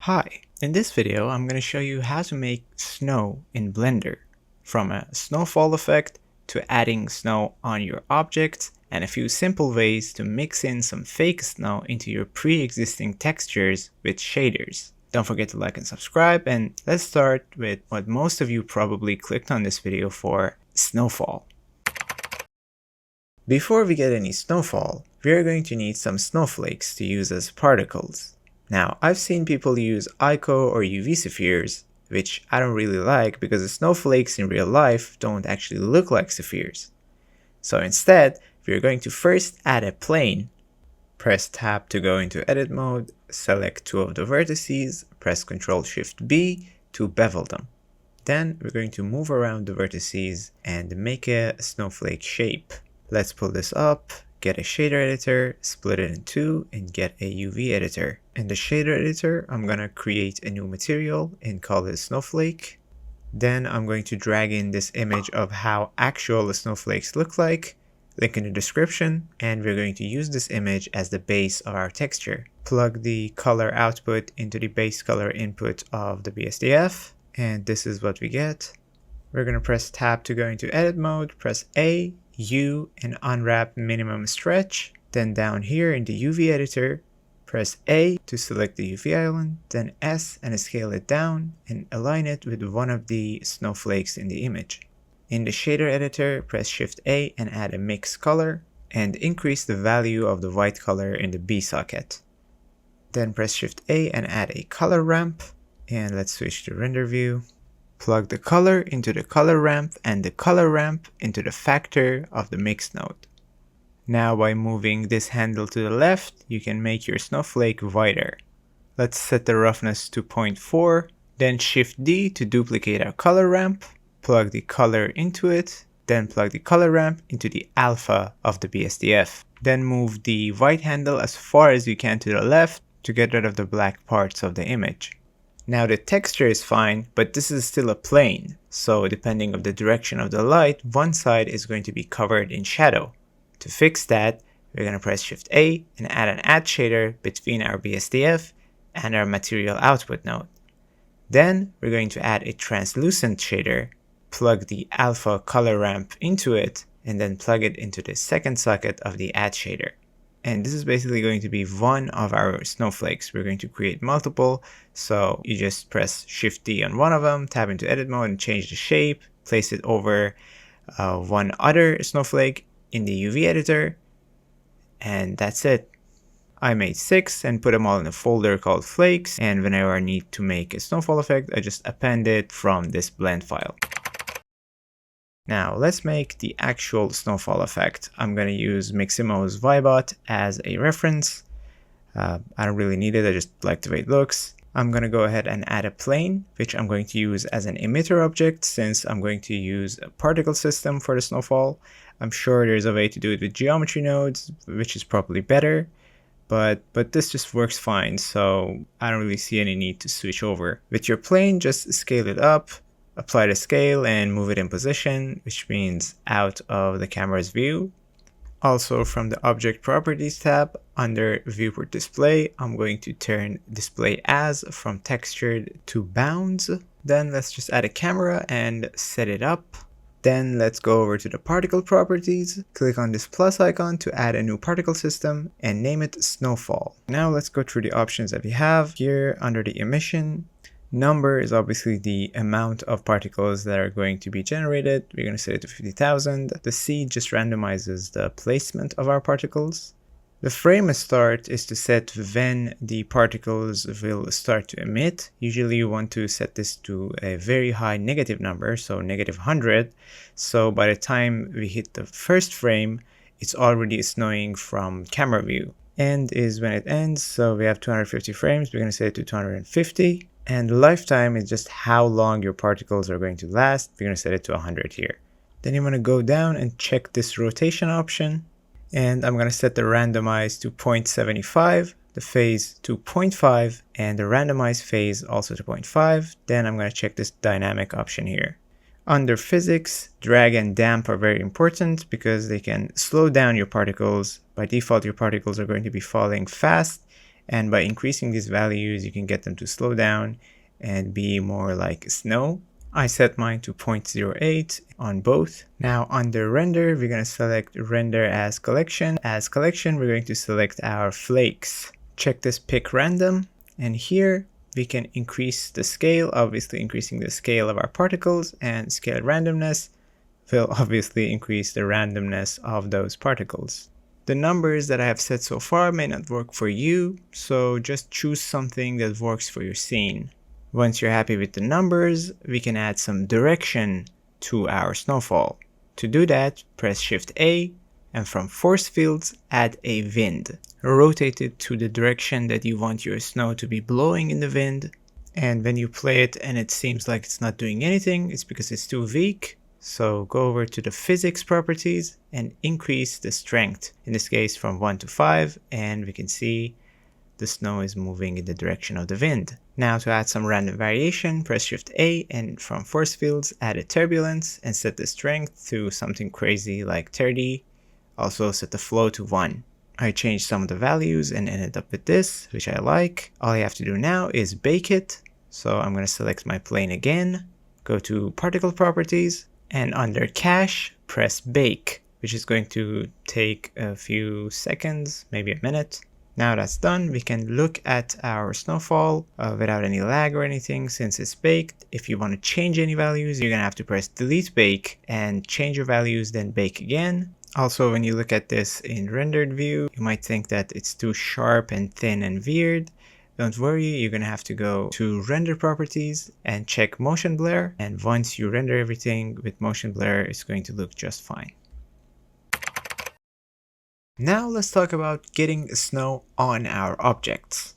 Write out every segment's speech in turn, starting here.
Hi, in this video I'm going to show you how to make snow in Blender, from a snowfall effect to adding snow on your objects, and a few simple ways to mix in some fake snow into your pre-existing textures with shaders. Don't forget to like and subscribe, and let's start with what most of you probably clicked on this video for: snowfall. Before we get any snowfall, we are going to need some snowflakes to use as particles. Now, I've seen people use ICO or UV spheres, which I don't really like because the snowflakes in real life don't actually look like spheres. So instead, we're going to first add a plane. Press Tab to go into edit mode, select two of the vertices, press Ctrl-Shift-B to bevel them. Then we're going to move around the vertices and make a snowflake shape. Let's pull this up, get a shader editor, split it in two, and get a UV editor. In the shader editor, I'm going to create a new material and call it snowflake. Then I'm going to drag in this image of how actual snowflakes look like, link in the description, and we're going to use this image as the base of our texture. Plug the color output into the base color input of the BSDF, and this is what we get. We're going to press Tab to go into edit mode, press A, U, and unwrap minimum stretch. Then down here in the UV editor, press A to select the UV island, then S and scale it down and align it with one of the snowflakes in the image. In the shader editor, press Shift A and add a mix color and increase the value of the white color in the B socket. Then press Shift A and add a color ramp, and let's switch to render view. Plug the color into the color ramp and the color ramp into the factor of the mix node. Now by moving this handle to the left, you can make your snowflake wider. Let's set the roughness to 0.4, then Shift D to duplicate our color ramp, plug the color into it, then plug the color ramp into the alpha of the BSDF. Then move the white handle as far as you can to the left to get rid of the black parts of the image. Now the texture is fine, but this is still a plane, so depending on the direction of the light, one side is going to be covered in shadow. To fix that, we're going to press Shift A and add an add shader between our BSDF and our material output node. Then we're going to add a translucent shader, plug the alpha color ramp into it, and then plug it into the second socket of the add shader. And this is basically going to be one of our snowflakes. We're going to create multiple, so you just press Shift D on one of them, tab into edit mode and change the shape, place it over one other snowflake in the UV editor, and that's it. I made 6 and put them all in a folder called Flakes, and whenever I need to make a snowfall effect, I just append it from this blend file. Now let's make the actual snowfall effect. I'm going to use Miximo's Vibot as a reference. I don't really need it, I just like the way it looks. I'm going to go ahead and add a plane, which I'm going to use as an emitter object since I'm going to use a particle system for the snowfall. I'm sure there's a way to do it with geometry nodes, which is probably better, but this just works fine, so I don't really see any need to switch over. With your plane, just scale it up, apply the scale and move it in position, which means out of the camera's view. Also from the Object Properties tab, under Viewport Display, I'm going to turn Display As from Textured to Bounds. Then let's just add a camera and set it up. Then let's go over to the Particle Properties, click on this plus icon to add a new particle system and name it Snowfall. Now let's go through the options that we have here under the emission. Number is obviously the amount of particles that are going to be generated. We're going to set it to 50,000. The C just randomizes the placement of our particles. The frame start is to set when the particles will start to emit. Usually you want to set this to a very high negative number, so negative 100. So by the time we hit the first frame, it's already snowing from camera view. End is when it ends, so we have 250 frames. We're going to set it to 250. And lifetime is just how long your particles are going to last. We're going to set it to 100 here. Then you want to go down and check this rotation option. And I'm going to set the randomize to 0.75, the phase to 0.5, and the randomized phase also to 0.5. Then I'm going to check this dynamic option here. Under physics, drag and damp are very important because they can slow down your particles. By default, your particles are going to be falling fast, And by increasing these values, you can get them to slow down and be more like snow. I set mine to 0.08 on both. Now under render, we're going to select render as collection. As collection, we're going to select our flakes. Check this pick random, and here we can increase the scale, obviously increasing the scale of our particles, and scale randomness will obviously increase the randomness of those particles. The numbers that I have set so far may not work for you, so just choose something that works for your scene. Once you're happy with the numbers, we can add some direction to our snowfall. To do that, press Shift A, and from force fields, add a wind. Rotate it to the direction that you want your snow to be blowing in the wind. And when you play it and it seems like it's not doing anything, it's because it's too weak. So go over to the physics properties and increase the strength, in this case from 1 to 5, and we can see the snow is moving in the direction of the wind. Now to add some random variation, press Shift A, and from force fields add a turbulence and set the strength to something crazy like 30. Also set the flow to 1. I changed some of the values and ended up with this, which I like. All I have to do now is bake it. So I'm going to select my plane again, go to particle properties, and under cache, press bake, which is going to take a few seconds, maybe a minute. Now that's done, we can look at our snowfall without any lag or anything since it's baked. If you want to change any values, you're going to have to press delete bake and change your values, then bake again. Also, when you look at this in rendered view, you might think that it's too sharp and thin and weird. Don't worry, you're going to have to go to render properties and check motion blur. And once you render everything with motion blur, it's going to look just fine. Now let's talk about getting snow on our objects.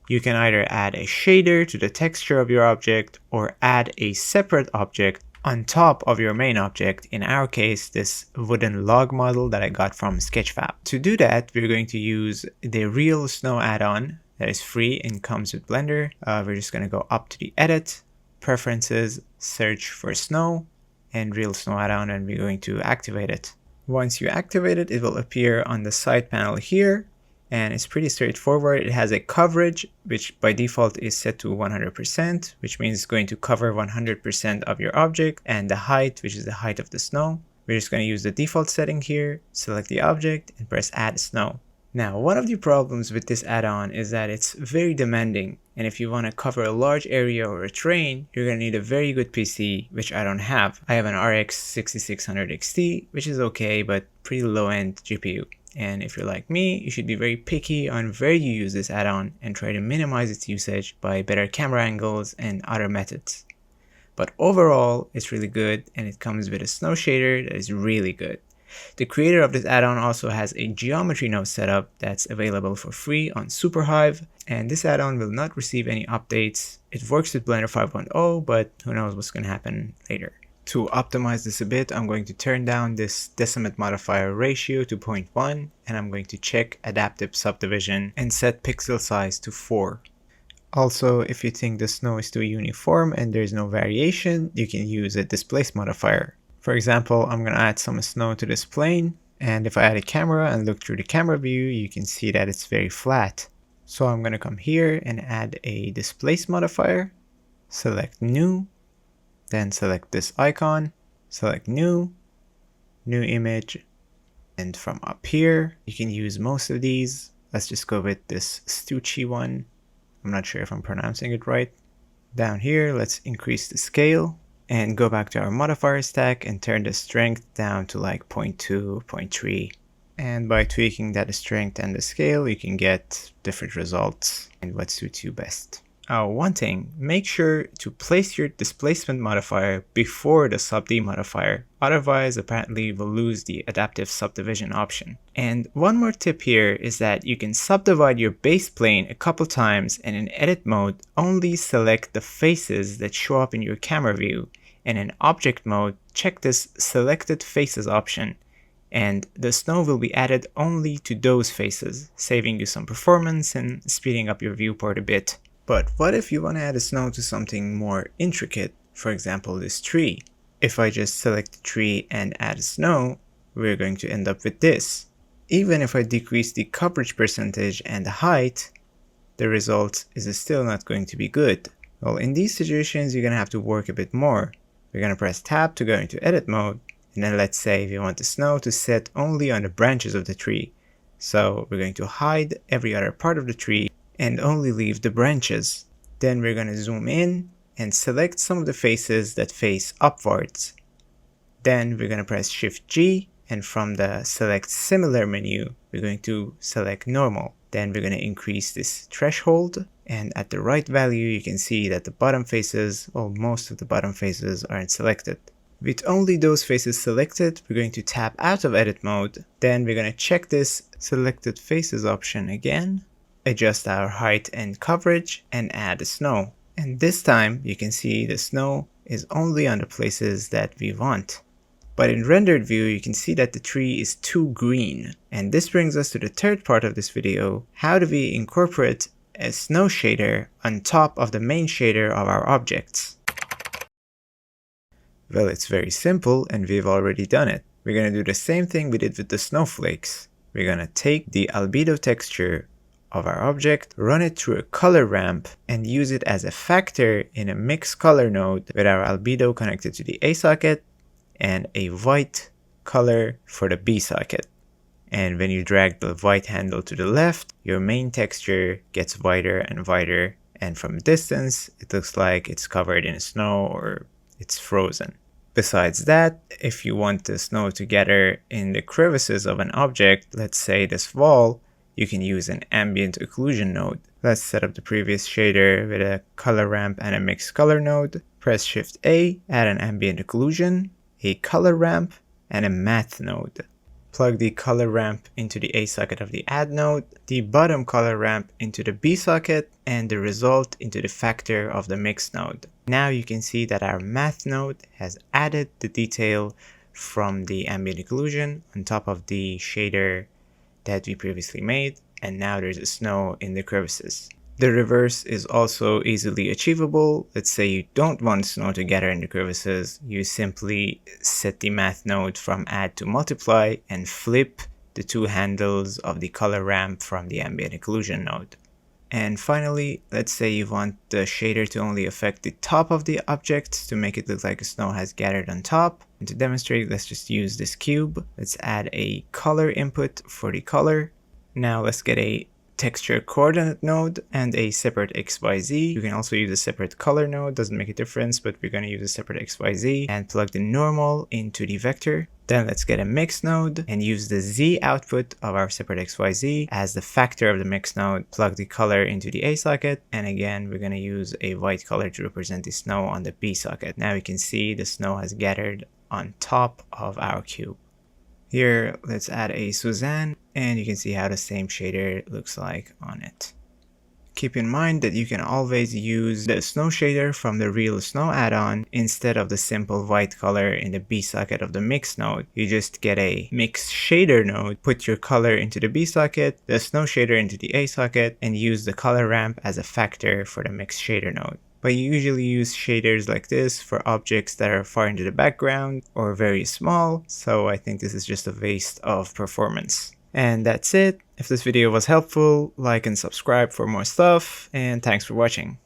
You can either add a shader to the texture of your object or add a separate object on top of your main object, in our case this wooden log model that I got from sketchfab. To do that, we're going to use the real snow add-on that is free and comes with Blender. We're just going to go up to the edit, preferences, search for snow, and real snow add-on, and we're going to activate it. Once you activate it, it will appear on the side panel here, and it's pretty straightforward. It has a coverage, which by default is set to 100%, which means it's going to cover 100% of your object, and the height, which is the height of the snow. We're just going to use the default setting here, select the object, and press add snow. Now, one of the problems with this add-on is that it's very demanding, and if you want to cover a large area or a terrain, you're going to need a very good PC, which I don't have. I have an RX 6600 XT, which is okay, but pretty low-end GPU. And if you're like me, you should be very picky on where you use this add-on and try to minimize its usage by better camera angles and other methods. But overall, it's really good, and it comes with a snow shader that is really good. The creator of this add-on also has a geometry node setup that's available for free on SuperHive, and this add-on will not receive any updates. It works with Blender 5.0, but who knows what's going to happen later. To optimize this a bit, I'm going to turn down this decimate modifier ratio to 0.1, and I'm going to check adaptive subdivision and set pixel size to 4. Also, if you think the snow is too uniform and there's no variation, you can use a displace modifier. For example, I'm going to add some snow to this plane, and if I add a camera and look through the camera view, you can see that it's very flat. So I'm going to come here and add a displace modifier, select new, then select this icon, select new image, and from up here, you can use most of these. Let's just go with this Stucci one. I'm not sure if I'm pronouncing it right. Down here, let's increase the scale and go back to our modifier stack and turn the strength down to like 0.2, 0.3. And by tweaking that strength and the scale, you can get different results and what suits you best. One thing, make sure to place your displacement modifier before the sub-D modifier, otherwise apparently we'll lose the adaptive subdivision option. And one more tip here is that you can subdivide your base plane a couple times, and in edit mode only select the faces that show up in your camera view, and in object mode check this selected faces option, and the snow will be added only to those faces, saving you some performance and speeding up your viewport a bit. But what if you want to add a snow to something more intricate, for example this tree? If I just select the tree and add a snow, we're going to end up with this. Even if I decrease the coverage percentage and the height, the result is still not going to be good. Well, in these situations, you're going to have to work a bit more. We're going to press tab to go into edit mode, and then let's say we want the snow to set only on the branches of the tree. So we're going to hide every other part of the tree and only leave the branches. Then we're going to zoom in and select some of the faces that face upwards. Then we're going to press Shift G, and from the select similar menu, we're going to select normal. Then we're going to increase this threshold, and at the right value you can see that the bottom faces, well, most of the bottom faces aren't selected. With only those faces selected, we're going to tap out of edit mode. Then we're going to check this selected faces option again, adjust our height and coverage, and add snow. And this time you can see the snow is only on the places that we want. But in rendered view, you can see that the tree is too green. And this brings us to the third part of this video. How do we incorporate a snow shader on top of the main shader of our objects? Well, it's very simple and we've already done it. We're going to do the same thing we did with the snowflakes. We're going to take the albedo texture of our object, run it through a color ramp, and use it as a factor in a mix color node with our albedo connected to the A socket and a white color for the B socket. And when you drag the white handle to the left, your main texture gets wider and wider, and from a distance it looks like it's covered in snow or it's frozen. Besides that, if you want the snow to gather in the crevices of an object, let's say this wall, you can use an ambient occlusion node. Let's set up the previous shader with a color ramp and a mixed color node. Press Shift A, add an ambient occlusion, a color ramp, and a math node. Plug the color ramp into the A socket of the add node, the bottom color ramp into the B socket, and the result into the factor of the mix node. Now you can see that our math node has added the detail from the ambient occlusion on top of the shader that we previously made, and now there's a snow in the crevices. The reverse is also easily achievable. Let's say you don't want snow to gather in the crevices. You simply set the math node from add to multiply and flip the two handles of the color ramp from the ambient occlusion node. And finally, let's say you want the shader to only affect the top of the object to make it look like snow has gathered on top. And to demonstrate, let's just use this cube. Let's add a color input for the color. Now let's get a texture coordinate node and a separate XYZ. You can also use a separate color node, doesn't make a difference, but we're going to use a separate XYZ and plug the normal into the vector. Then let's get a mix node and use the Z output of our separate XYZ as the factor of the mix node. Plug the color into the A socket, and again we're going to use a white color to represent the snow on the B socket. Now we can see the snow has gathered on top of our cube. Here, let's add a Suzanne, and you can see how the same shader looks like on it. Keep in mind that you can always use the snow shader from the real snow add-on instead of the simple white color in the B socket of the mix node. You just get a mix shader node, put your color into the B socket, the snow shader into the A socket, and use the color ramp as a factor for the mix shader node. But you usually use shaders like this for objects that are far into the background or very small, so I think this is just a waste of performance. And that's it. If this video was helpful, like and subscribe for more stuff, and thanks for watching.